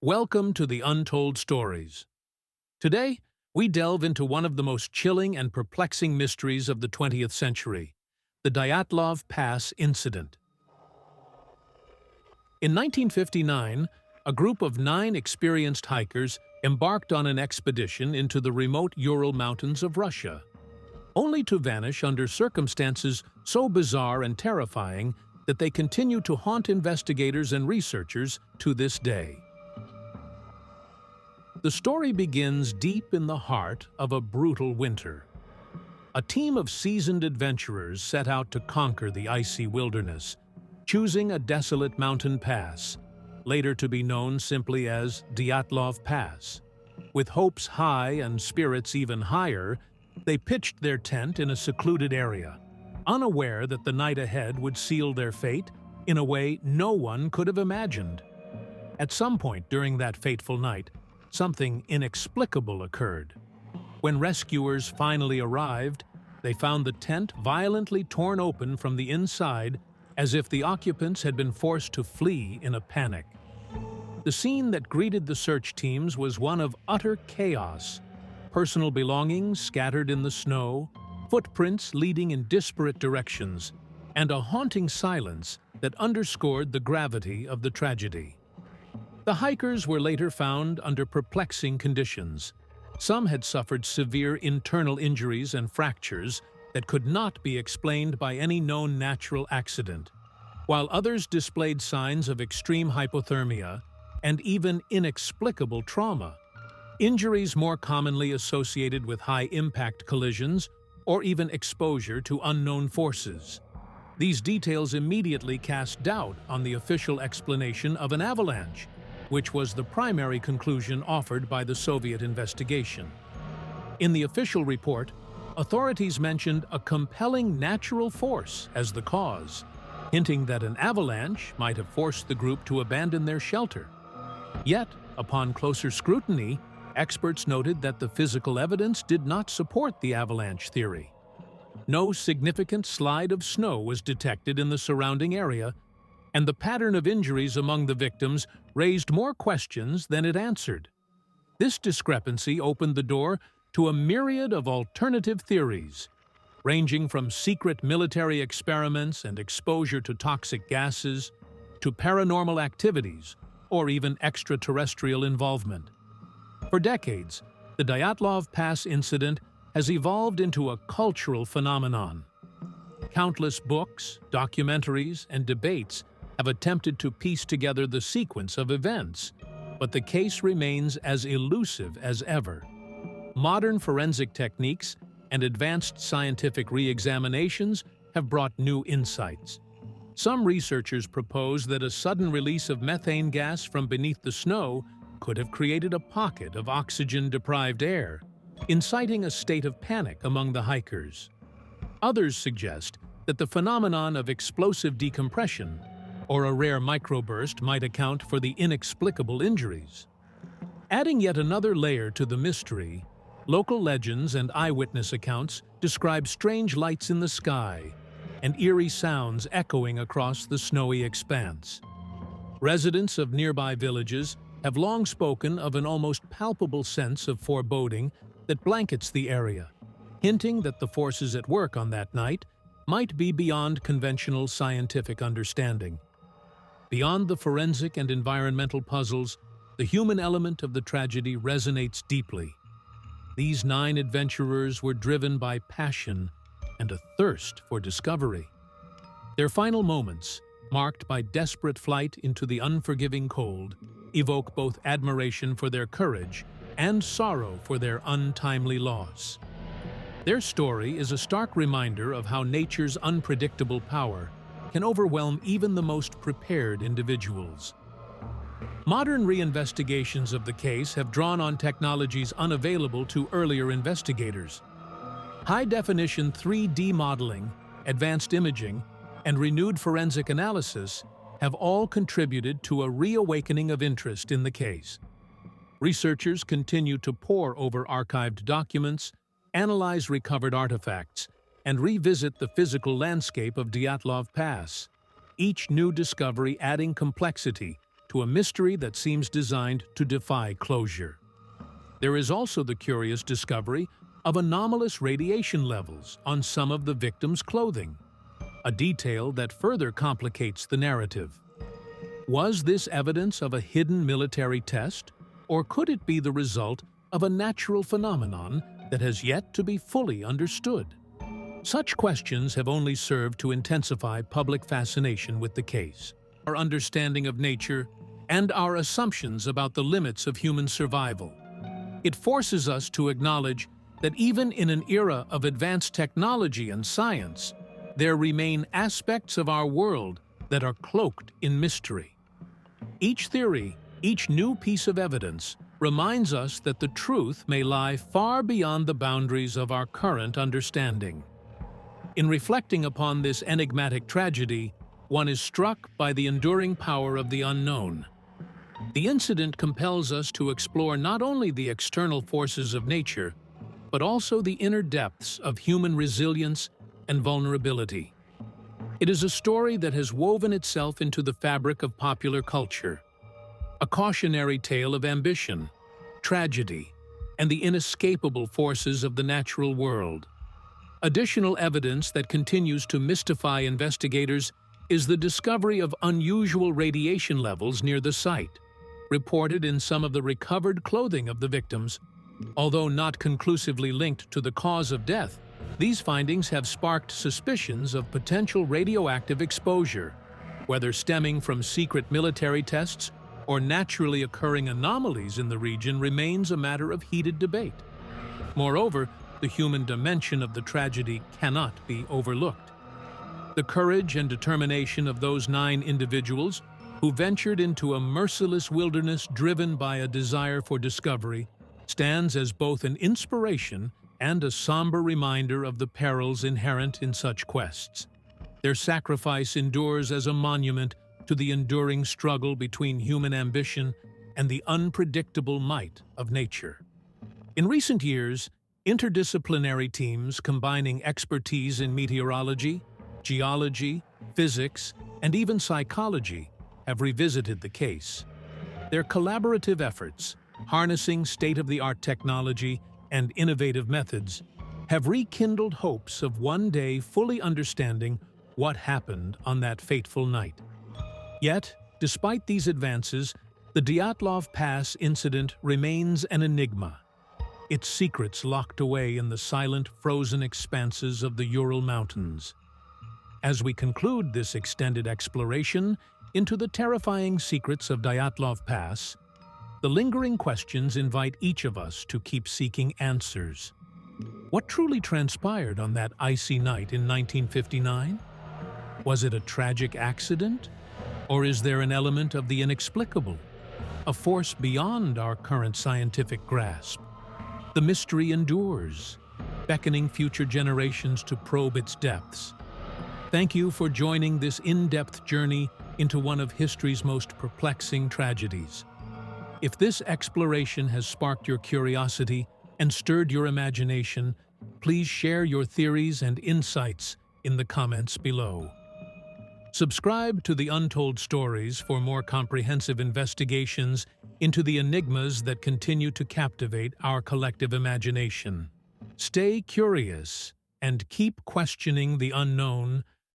Welcome to the Untold Stories. Today, we delve into one of the most chilling and perplexing mysteries of the 20th century, the Dyatlov Pass Incident. In 1959, a group of 9 experienced hikers embarked on an expedition into the remote Ural Mountains of Russia, only to vanish under circumstances so bizarre and terrifying that they continue to haunt investigators and researchers to this day. The story begins deep in the heart of a brutal winter. A team of seasoned adventurers set out to conquer the icy wilderness, choosing a desolate mountain pass, later to be known simply as Dyatlov Pass. With hopes high and spirits even higher, they pitched their tent in a secluded area, unaware that the night ahead would seal their fate in a way no one could have imagined. At some point during that fateful night, something inexplicable occurred. When rescuers finally arrived, they found the tent violently torn open from the inside as if the occupants had been forced to flee in a panic. The scene that greeted the search teams was one of utter chaos. Personal belongings scattered in the snow, footprints leading in disparate directions, and a haunting silence that underscored the gravity of the tragedy. The hikers were later found under perplexing conditions. Some had suffered severe internal injuries and fractures that could not be explained by any known natural accident, while others displayed signs of extreme hypothermia and even inexplicable trauma, injuries more commonly associated with high-impact collisions or even exposure to unknown forces. These details immediately cast doubt on the official explanation of an avalanche, which was the primary conclusion offered by the Soviet investigation. In the official report, authorities mentioned a compelling natural force as the cause, hinting that an avalanche might have forced the group to abandon their shelter. Yet, upon closer scrutiny, experts noted that the physical evidence did not support the avalanche theory. No significant slide of snow was detected in the surrounding area, and the pattern of injuries among the victims raised more questions than it answered. This discrepancy opened the door to a myriad of alternative theories, ranging from secret military experiments and exposure to toxic gases, to paranormal activities, or even extraterrestrial involvement. For decades, the Dyatlov Pass Incident has evolved into a cultural phenomenon. Countless books, documentaries, and debates have attempted to piece together the sequence of events, but the case remains as elusive as ever. Modern forensic techniques and advanced scientific re-examinations have brought new insights. Some researchers propose that a sudden release of methane gas from beneath the snow could have created a pocket of oxygen-deprived air, inciting a state of panic among the hikers. Others suggest that the phenomenon of explosive decompression or a rare microburst might account for the inexplicable injuries. Adding yet another layer to the mystery, local legends and eyewitness accounts describe strange lights in the sky and eerie sounds echoing across the snowy expanse. Residents of nearby villages have long spoken of an almost palpable sense of foreboding that blankets the area, hinting that the forces at work on that night might be beyond conventional scientific understanding. Beyond the forensic and environmental puzzles, the human element of the tragedy resonates deeply. These 9 adventurers were driven by passion and a thirst for discovery. Their final moments, marked by desperate flight into the unforgiving cold, evoke both admiration for their courage and sorrow for their untimely loss. Their story is a stark reminder of how nature's unpredictable power can overwhelm even the most prepared individuals. Modern reinvestigations of the case have drawn on technologies unavailable to earlier investigators. High-definition 3D modeling, advanced imaging, and renewed forensic analysis have all contributed to a reawakening of interest in the case. Researchers continue to pore over archived documents, analyze recovered artifacts, and revisit the physical landscape of Dyatlov Pass, each new discovery adding complexity to a mystery that seems designed to defy closure. There is also the curious discovery of anomalous radiation levels on some of the victims' clothing, a detail that further complicates the narrative. Was this evidence of a hidden military test, or could it be the result of a natural phenomenon that has yet to be fully understood? Such questions have only served to intensify public fascination with the case, our understanding of nature, and our assumptions about the limits of human survival. It forces us to acknowledge that even in an era of advanced technology and science, there remain aspects of our world that are cloaked in mystery. Each theory, each new piece of evidence, reminds us that the truth may lie far beyond the boundaries of our current understanding. In reflecting upon this enigmatic tragedy, one is struck by the enduring power of the unknown. The incident compels us to explore not only the external forces of nature, but also the inner depths of human resilience and vulnerability. It is a story that has woven itself into the fabric of popular culture, a cautionary tale of ambition, tragedy, and the inescapable forces of the natural world. Additional evidence that continues to mystify investigators is the discovery of unusual radiation levels near the site, reported in some of the recovered clothing of the victims. Although not conclusively linked to the cause of death, these findings have sparked suspicions of potential radioactive exposure, whether stemming from secret military tests or naturally occurring anomalies in the region remains a matter of heated debate. Moreover, the human dimension of the tragedy cannot be overlooked. The courage and determination of those 9 individuals who ventured into a merciless wilderness driven by a desire for discovery stands as both an inspiration and a somber reminder of the perils inherent in such quests. Their sacrifice endures as a monument to the enduring struggle between human ambition and the unpredictable might of nature. In recent years, interdisciplinary teams combining expertise in meteorology, geology, physics, and even psychology have revisited the case. Their collaborative efforts, harnessing state-of-the-art technology and innovative methods, have rekindled hopes of one day fully understanding what happened on that fateful night. Yet, despite these advances, the Dyatlov Pass incident remains an enigma, its secrets locked away in the silent, frozen expanses of the Ural Mountains. As we conclude this extended exploration into the terrifying secrets of Dyatlov Pass, the lingering questions invite each of us to keep seeking answers. What truly transpired on that icy night in 1959? Was it a tragic accident? Or is there an element of the inexplicable, a force beyond our current scientific grasp? The mystery endures, beckoning future generations to probe its depths. Thank you for joining this in-depth journey into one of history's most perplexing tragedies. If this exploration has sparked your curiosity and stirred your imagination, please share your theories and insights in the comments below. Subscribe to the Untold Stories for more comprehensive investigations into the enigmas that continue to captivate our collective imagination. Stay curious and keep questioning the unknown